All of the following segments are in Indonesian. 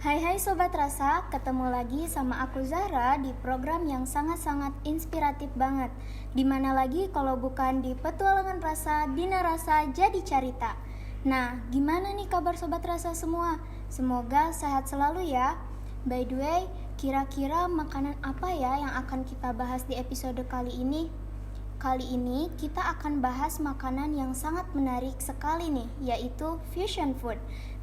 Hai Sobat Rasa, ketemu lagi sama aku Zahra di program yang sangat-sangat inspiratif banget. Dimana lagi kalau bukan di Petualangan Rasa, Bina Rasa, Jadi Carita. Nah, gimana nih kabar Sobat Rasa semua? Semoga sehat selalu ya. By the way, kira-kira makanan apa ya yang akan kita bahas di episode kali ini? Kali ini kita akan bahas makanan yang sangat menarik sekali nih, yaitu fusion food.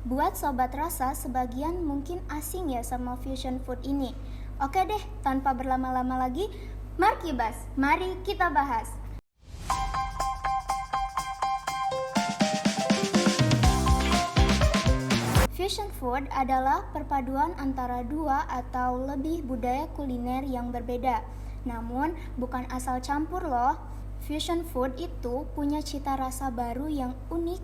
Buat Sobat Rasa, sebagian mungkin asing ya sama fusion food ini. Oke deh, tanpa berlama-lama lagi, mari kita bahas. Fusion food adalah perpaduan antara dua atau lebih budaya kuliner yang berbeda. Namun, bukan asal campur loh. Fusion food itu punya cita rasa baru yang unik,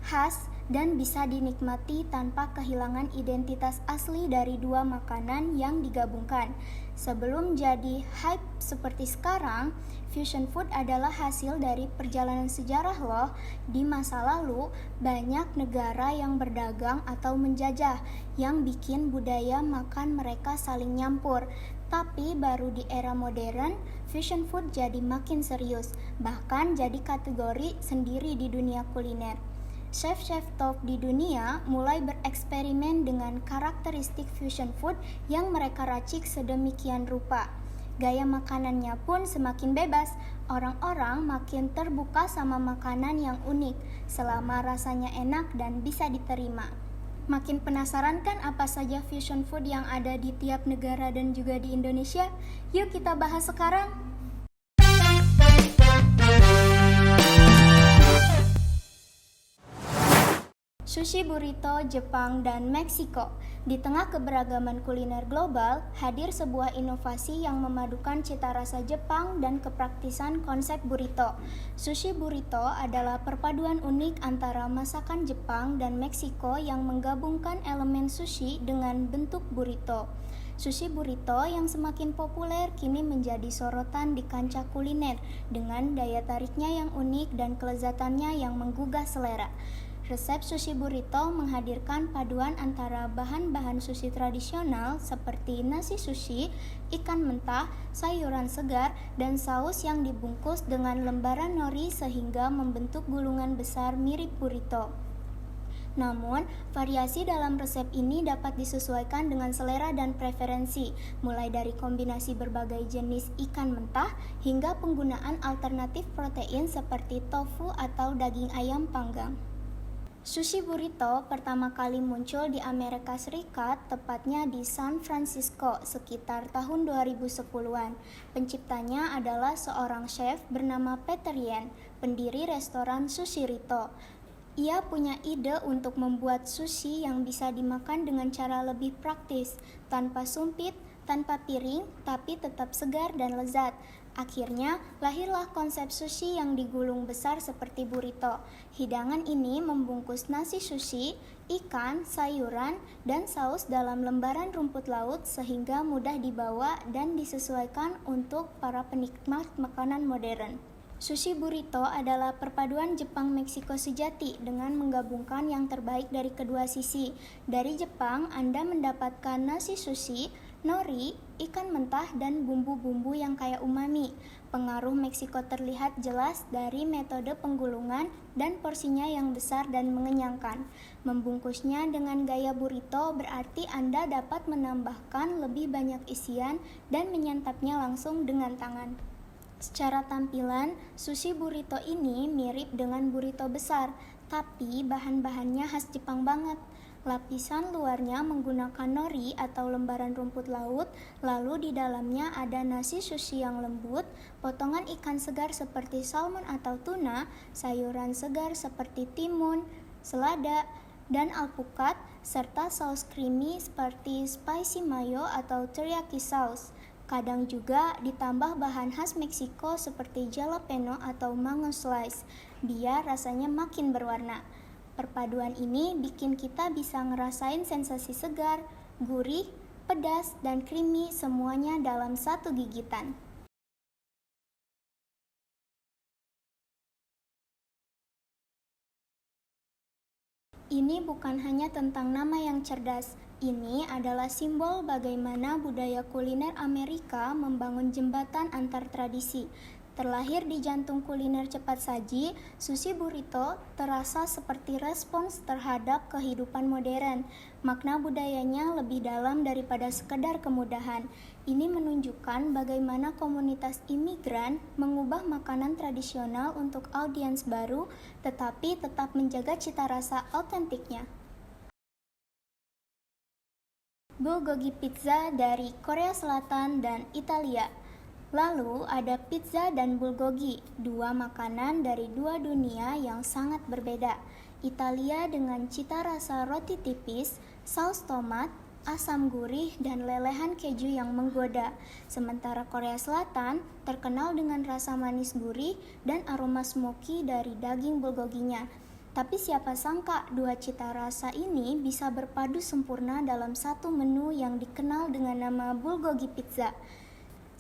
khas, dan bisa dinikmati tanpa kehilangan identitas asli dari dua makanan yang digabungkan. Sebelum jadi hype seperti sekarang, fusion food adalah hasil dari perjalanan sejarah loh. Di masa lalu, banyak negara yang berdagang atau menjajah yang bikin budaya makan mereka saling nyampur. Tapi baru di era modern, fusion food jadi makin serius, bahkan jadi kategori sendiri di dunia kuliner. Chef-chef top di dunia mulai bereksperimen dengan karakteristik fusion food yang mereka racik sedemikian rupa. Gaya makanannya pun semakin bebas, orang-orang makin terbuka sama makanan yang unik, selama rasanya enak dan bisa diterima. Makin penasaran kan apa saja fusion food yang ada di tiap negara dan juga di Indonesia? Yuk kita bahas sekarang! Sushi burrito Jepang dan Meksiko. Di tengah keberagaman kuliner global, hadir sebuah inovasi yang memadukan cita rasa Jepang dan kepraktisan konsep burrito. Sushi burrito adalah perpaduan unik antara masakan Jepang dan Meksiko yang menggabungkan elemen sushi dengan bentuk burrito. Sushi burrito yang semakin populer kini menjadi sorotan di kancah kuliner dengan daya tariknya yang unik dan kelezatannya yang menggugah selera. Resep sushi burrito menghadirkan paduan antara bahan-bahan sushi tradisional seperti nasi sushi, ikan mentah, sayuran segar, dan saus yang dibungkus dengan lembaran nori sehingga membentuk gulungan besar mirip burrito. Namun, variasi dalam resep ini dapat disesuaikan dengan selera dan preferensi, mulai dari kombinasi berbagai jenis ikan mentah hingga penggunaan alternatif protein seperti tofu atau daging ayam panggang. Sushi burrito pertama kali muncul di Amerika Serikat, tepatnya di San Francisco sekitar tahun 2010-an. Penciptanya adalah seorang chef bernama Peter Yan, pendiri restoran Sushi Rito. Ia punya ide untuk membuat sushi yang bisa dimakan dengan cara lebih praktis, tanpa sumpit, tanpa piring, tapi tetap segar dan lezat. Akhirnya, lahirlah konsep sushi yang digulung besar seperti burrito. Hidangan ini membungkus nasi sushi, ikan, sayuran, dan saus dalam lembaran rumput laut sehingga mudah dibawa dan disesuaikan untuk para penikmat makanan modern. Sushi burrito adalah perpaduan Jepang-Meksiko sejati dengan menggabungkan yang terbaik dari kedua sisi. Dari Jepang, Anda mendapatkan nasi sushi, nori, ikan mentah, dan bumbu-bumbu yang kaya umami. Pengaruh Meksiko terlihat jelas dari metode penggulungan dan porsinya yang besar dan mengenyangkan. Membungkusnya dengan gaya burrito berarti Anda dapat menambahkan lebih banyak isian dan menyantapnya langsung dengan tangan. Secara tampilan, sushi burrito ini mirip dengan burrito besar, tapi bahan-bahannya khas Jepang banget. Lapisan luarnya menggunakan nori atau lembaran rumput laut, lalu di dalamnya ada nasi sushi yang lembut, potongan ikan segar seperti salmon atau tuna, sayuran segar seperti timun, selada, dan alpukat, serta saus creamy seperti spicy mayo atau teriyaki sauce. Kadang juga ditambah bahan khas Meksiko seperti jalapeno atau mango slice, biar rasanya makin berwarna. Perpaduan ini bikin kita bisa ngerasain sensasi segar, gurih, pedas, dan creamy semuanya dalam satu gigitan. Ini ini bukan hanya tentang nama yang cerdas. Ini adalah simbol bagaimana budaya kuliner Amerika membangun jembatan antar tradisi. Terlahir di jantung kuliner cepat saji, sushi burrito terasa seperti respons terhadap kehidupan modern. Makna budayanya lebih dalam daripada sekedar kemudahan. Ini menunjukkan bagaimana komunitas imigran mengubah makanan tradisional untuk audiens baru, tetapi tetap menjaga cita rasa autentiknya. Bulgogi Pizza dari Korea Selatan dan Italia. Lalu ada pizza dan bulgogi, dua makanan dari dua dunia yang sangat berbeda. Italia dengan cita rasa roti tipis, saus tomat, asam gurih, dan lelehan keju yang menggoda. Sementara Korea Selatan terkenal dengan rasa manis gurih dan aroma smoky dari daging bulgoginya. Tapi siapa sangka dua cita rasa ini bisa berpadu sempurna dalam satu menu yang dikenal dengan nama bulgogi pizza.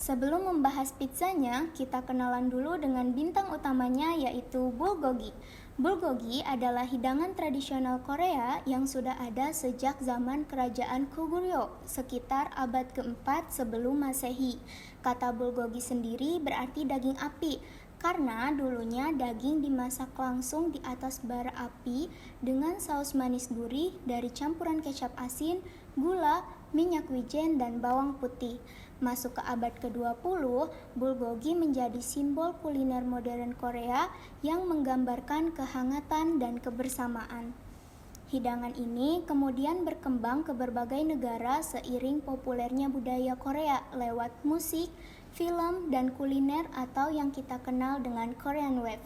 Sebelum membahas pizzanya, kita kenalan dulu dengan bintang utamanya yaitu bulgogi. Bulgogi adalah hidangan tradisional Korea yang sudah ada sejak zaman kerajaan Goguryeo sekitar abad keempat sebelum Masehi. Kata bulgogi sendiri berarti daging api, karena dulunya daging dimasak langsung di atas bara api dengan saus manis gurih dari campuran kecap asin, gula, minyak wijen, dan bawang putih. Masuk ke abad ke-20, bulgogi menjadi simbol kuliner modern Korea yang menggambarkan kehangatan dan kebersamaan. Hidangan ini kemudian berkembang ke berbagai negara seiring populernya budaya Korea lewat musik, film, dan kuliner atau yang kita kenal dengan Korean Wave.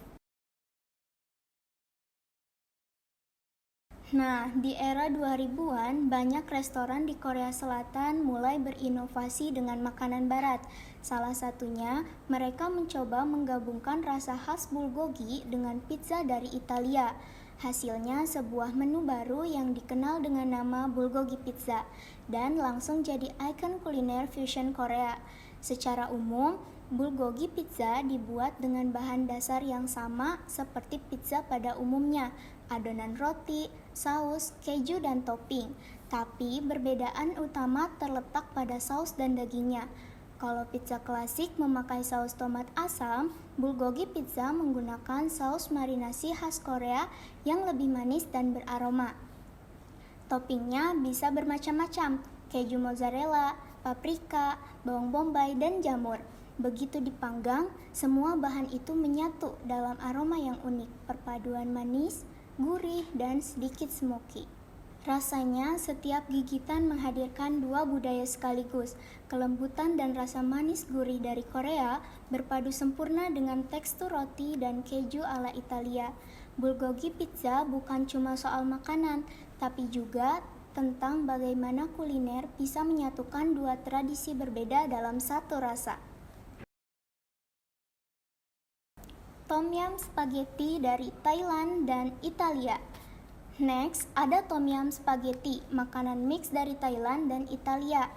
Nah, di era 2000-an, banyak restoran di Korea Selatan mulai berinovasi dengan makanan barat. Salah satunya, mereka mencoba menggabungkan rasa khas bulgogi dengan pizza dari Italia. Hasilnya sebuah menu baru yang dikenal dengan nama bulgogi pizza dan langsung jadi ikon kuliner fusion Korea. Secara umum, bulgogi pizza dibuat dengan bahan dasar yang sama seperti pizza pada umumnya, adonan roti, saus, keju, dan topping. Tapi perbedaan utama terletak pada saus dan dagingnya. Kalau pizza klasik memakai saus tomat asam, bulgogi pizza menggunakan saus marinasi khas Korea yang lebih manis dan beraroma. Toppingnya bisa bermacam-macam, keju mozzarella, paprika, bawang bombay, dan jamur. Begitu dipanggang, semua bahan itu menyatu dalam aroma yang unik, perpaduan manis, gurih, dan sedikit smoky. Rasanya, setiap gigitan menghadirkan dua budaya sekaligus. Kelembutan dan rasa manis gurih dari Korea berpadu sempurna dengan tekstur roti dan keju ala Italia. Bulgogi pizza bukan cuma soal makanan, tapi juga tentang bagaimana kuliner bisa menyatukan dua tradisi berbeda dalam satu rasa. Tom yum spaghetti dari Thailand dan Italia. Next, ada tom yum spaghetti, makanan mix dari Thailand dan Italia.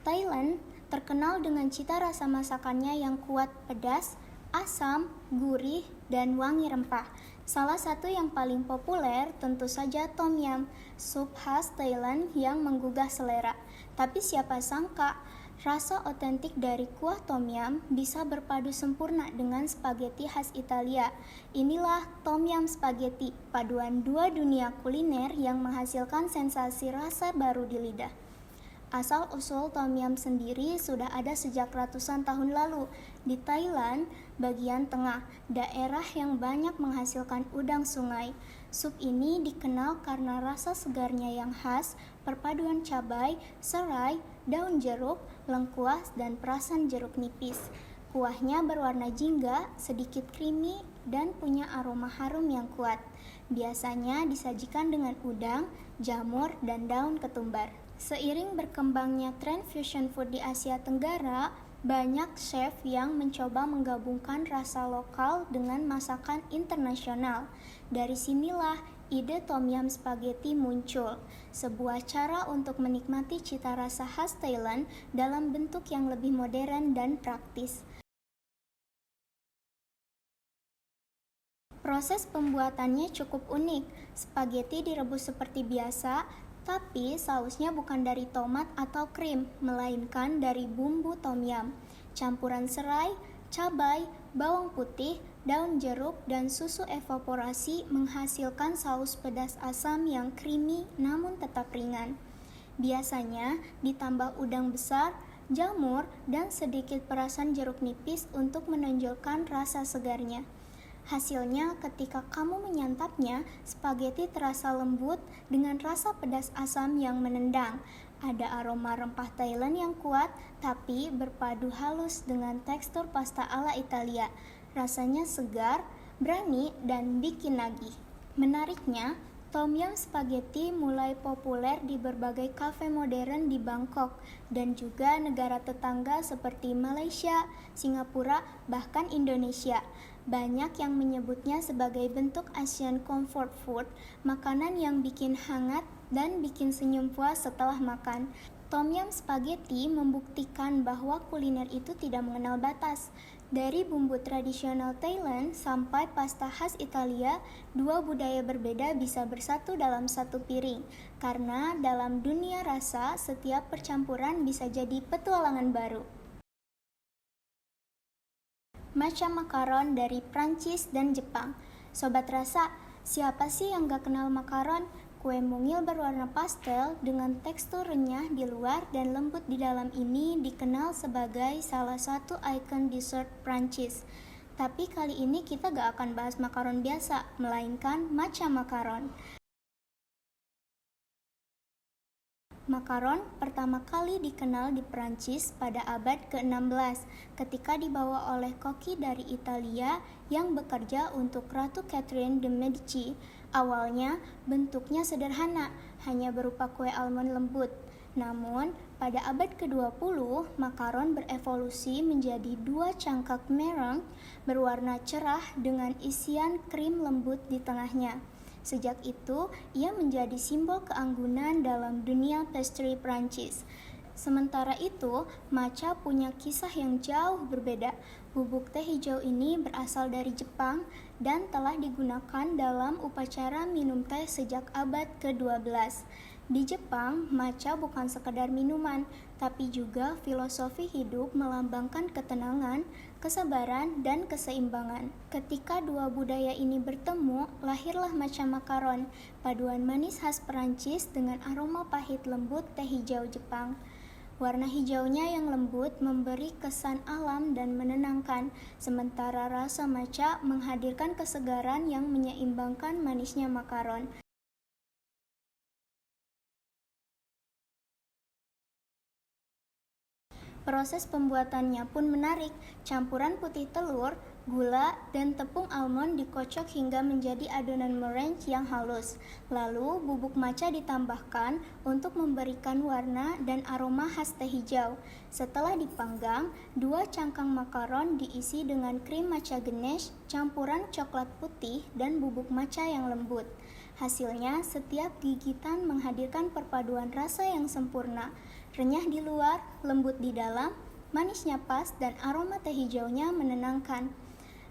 Thailand terkenal dengan cita rasa masakannya yang kuat pedas, asam, gurih, dan wangi rempah. Salah satu yang paling populer tentu saja tom yum, sup khas Thailand yang menggugah selera. Tapi siapa sangka, rasa otentik dari kuah tom yum bisa berpadu sempurna dengan spaghetti khas Italia. Inilah tom yum spaghetti, paduan dua dunia kuliner yang menghasilkan sensasi rasa baru di lidah. Asal-usul tom yum sendiri sudah ada sejak ratusan tahun lalu di Thailand, bagian tengah, daerah yang banyak menghasilkan udang sungai. Sup ini dikenal karena rasa segarnya yang khas, perpaduan cabai, serai, daun jeruk, lengkuas, dan perasan jeruk nipis. Kuahnya berwarna jingga, sedikit creamy, dan punya aroma harum yang kuat. Biasanya disajikan dengan udang, jamur, dan daun ketumbar. Seiring berkembangnya tren fusion food di Asia Tenggara, banyak chef yang mencoba menggabungkan rasa lokal dengan masakan internasional. Dari sinilah ide tom yum spaghetti muncul, sebuah cara untuk menikmati cita rasa khas Thailand dalam bentuk yang lebih modern dan praktis. Proses pembuatannya cukup unik. Spaghetti direbus seperti biasa, tapi sausnya bukan dari tomat atau krim, melainkan dari bumbu tom yum. Campuran serai, cabai, bawang putih, daun jeruk, dan susu evaporasi menghasilkan saus pedas asam yang creamy namun tetap ringan. Biasanya ditambah udang besar, jamur, dan sedikit perasan jeruk nipis untuk menonjolkan rasa segarnya. Hasilnya, ketika kamu menyantapnya, spaghetti terasa lembut dengan rasa pedas asam yang menendang. Ada aroma rempah Thailand yang kuat, tapi berpadu halus dengan tekstur pasta ala Italia. Rasanya segar, berani, dan bikin nagih. Menariknya, Tom Yum Spaghetti mulai populer di berbagai kafe modern di Bangkok dan juga negara tetangga seperti Malaysia, Singapura, bahkan Indonesia. Banyak yang menyebutnya sebagai bentuk Asian comfort food, makanan yang bikin hangat dan bikin senyum puas setelah makan. Tom Yum Spaghetti membuktikan bahwa kuliner itu tidak mengenal batas. Dari bumbu tradisional Thailand sampai pasta khas Italia, dua budaya berbeda bisa bersatu dalam satu piring. Karena dalam dunia rasa, setiap percampuran bisa jadi petualangan baru. Macam makaron dari Prancis dan Jepang. Sobat rasa, siapa sih yang gak kenal makaron? Kue mungil berwarna pastel dengan tekstur renyah di luar dan lembut di dalam ini dikenal sebagai salah satu ikon dessert Prancis. Tapi kali ini kita gak akan bahas makaron biasa, melainkan macam makaron. Makaron pertama kali dikenal di Prancis pada abad ke-16 ketika dibawa oleh koki dari Italia yang bekerja untuk Ratu Catherine de Medici. Awalnya bentuknya sederhana, hanya berupa kue almond lembut. Namun, pada abad ke-20, makaron berevolusi menjadi dua cangkak meringue berwarna cerah dengan isian krim lembut di tengahnya. Sejak itu, ia menjadi simbol keanggunan dalam dunia pastry Prancis. Sementara itu, matcha punya kisah yang jauh berbeda. Bubuk teh hijau ini berasal dari Jepang dan telah digunakan dalam upacara minum teh sejak abad ke-12. Di Jepang, matcha bukan sekedar minuman, tapi juga filosofi hidup melambangkan ketenangan, kesabaran, dan keseimbangan. Ketika dua budaya ini bertemu, lahirlah matcha makaron, paduan manis khas Perancis dengan aroma pahit lembut teh hijau Jepang. Warna hijaunya yang lembut memberi kesan alam dan menenangkan, sementara rasa matcha menghadirkan kesegaran yang menyeimbangkan manisnya makaron. Proses pembuatannya pun menarik. Campuran putih telur, gula, dan tepung almond dikocok hingga menjadi adonan meringue yang halus. Lalu bubuk matcha ditambahkan untuk memberikan warna dan aroma khas teh hijau. Setelah dipanggang, dua cangkang makaron diisi dengan krim matcha ganache, campuran coklat putih, dan bubuk matcha yang lembut. Hasilnya, setiap gigitan menghadirkan perpaduan rasa yang sempurna. Renyah di luar, lembut di dalam, manisnya pas, dan aroma teh hijaunya menenangkan.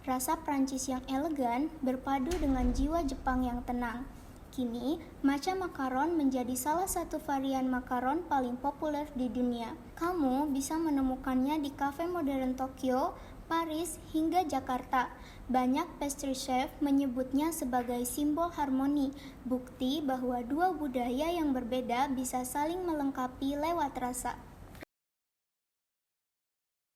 Rasa Prancis yang elegan berpadu dengan jiwa Jepang yang tenang. Kini, matcha makaron menjadi salah satu varian makaron paling populer di dunia. Kamu bisa menemukannya di kafe modern Tokyo, Paris, hingga Jakarta. Banyak pastry chef menyebutnya sebagai simbol harmoni, bukti bahwa dua budaya yang berbeda bisa saling melengkapi lewat rasa.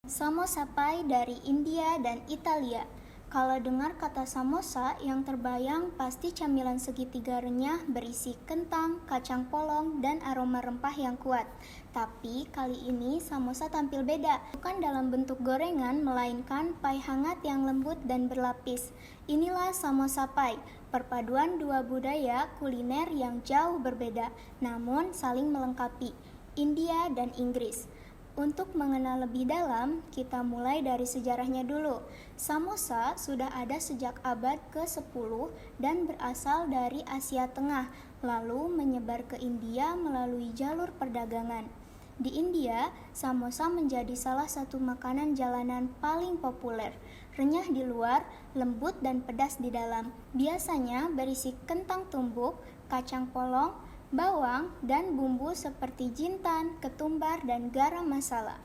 Samosa pie dari India dan Italia. Kalau dengar kata samosa, yang terbayang pasti camilan segitiga renyah berisi kentang, kacang polong, dan aroma rempah yang kuat. Tapi kali ini samosa tampil beda, bukan dalam bentuk gorengan, melainkan pie hangat yang lembut dan berlapis. Inilah samosa pie, perpaduan dua budaya kuliner yang jauh berbeda, namun saling melengkapi, India dan Inggris. Untuk mengenal lebih dalam, kita mulai dari sejarahnya dulu. Samosa sudah ada sejak abad ke-10 dan berasal dari Asia Tengah, lalu menyebar ke India melalui jalur perdagangan. Di India, samosa menjadi salah satu makanan jalanan paling populer. Renyah di luar, lembut dan pedas di dalam. Biasanya berisi kentang tumbuk, kacang polong, bawang, dan bumbu seperti jintan, ketumbar, dan garam masala.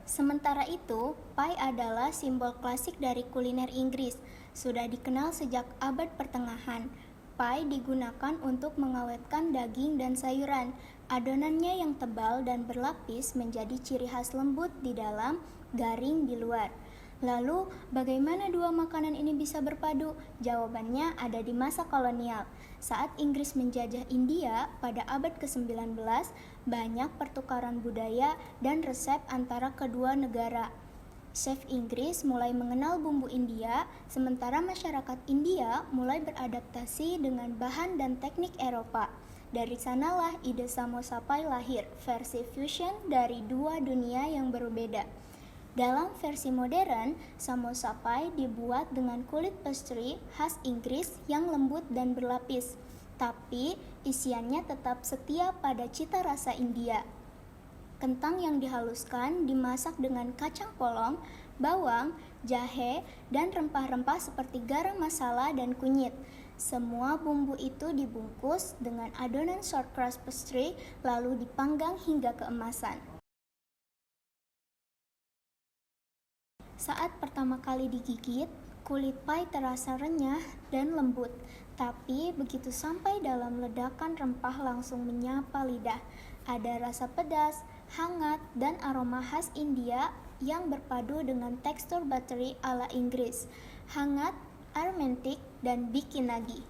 Sementara itu, pie adalah simbol klasik dari kuliner Inggris. Sudah dikenal sejak abad pertengahan. Pie digunakan untuk mengawetkan daging dan sayuran. Adonannya yang tebal dan berlapis menjadi ciri khas lembut di dalam, garing di luar. Lalu, bagaimana dua makanan ini bisa berpadu? Jawabannya ada di masa kolonial. Saat Inggris menjajah India pada abad ke-19, banyak pertukaran budaya dan resep antara kedua negara. Chef Inggris mulai mengenal bumbu India, sementara masyarakat India mulai beradaptasi dengan bahan dan teknik Eropa. Dari sanalah ide samosa pie lahir, versi fusion dari dua dunia yang berbeda. Dalam versi modern, samosa pie dibuat dengan kulit pastry khas Inggris yang lembut dan berlapis, tapi isiannya tetap setia pada cita rasa India. Kentang yang dihaluskan dimasak dengan kacang polong, bawang, jahe, dan rempah-rempah seperti garam masala dan kunyit. Semua bumbu itu dibungkus dengan adonan short crust pastry lalu dipanggang hingga keemasan. Saat pertama kali digigit, kulit pie terasa renyah dan lembut, tapi begitu sampai dalam ledakan rempah langsung menyapa lidah. Ada rasa pedas, hangat, dan aroma khas India yang berpadu dengan tekstur buttery ala Inggris, hangat, aromatik, dan bikin nagih.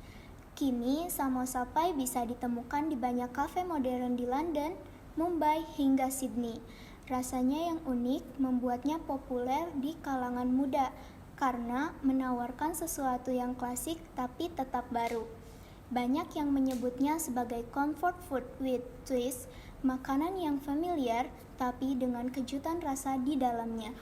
Kini, samosa pie bisa ditemukan di banyak kafe modern di London, Mumbai, hingga Sydney. Rasanya yang unik membuatnya populer di kalangan muda karena menawarkan sesuatu yang klasik tapi tetap baru. Banyak yang menyebutnya sebagai comfort food with twist, makanan yang familiar tapi dengan kejutan rasa di dalamnya.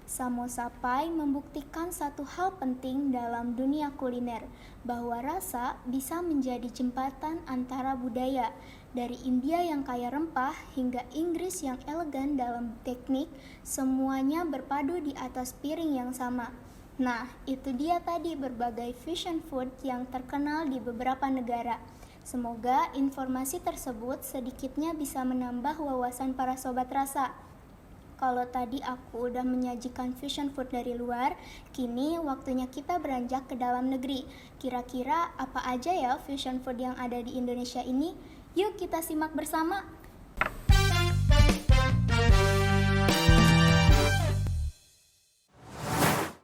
Samosa pie membuktikan satu hal penting dalam dunia kuliner, bahwa rasa bisa menjadi jembatan antara budaya, dari India yang kaya rempah hingga Inggris yang elegan dalam teknik, semuanya berpadu di atas piring yang sama. Nah, itu dia tadi berbagai fusion food yang terkenal di beberapa negara. Semoga informasi tersebut sedikitnya bisa menambah wawasan para sobat rasa. Kalau tadi aku udah menyajikan fusion food dari luar, kini waktunya kita beranjak ke dalam negeri. Kira-kira apa aja ya fusion food yang ada di Indonesia ini? Yuk kita simak bersama.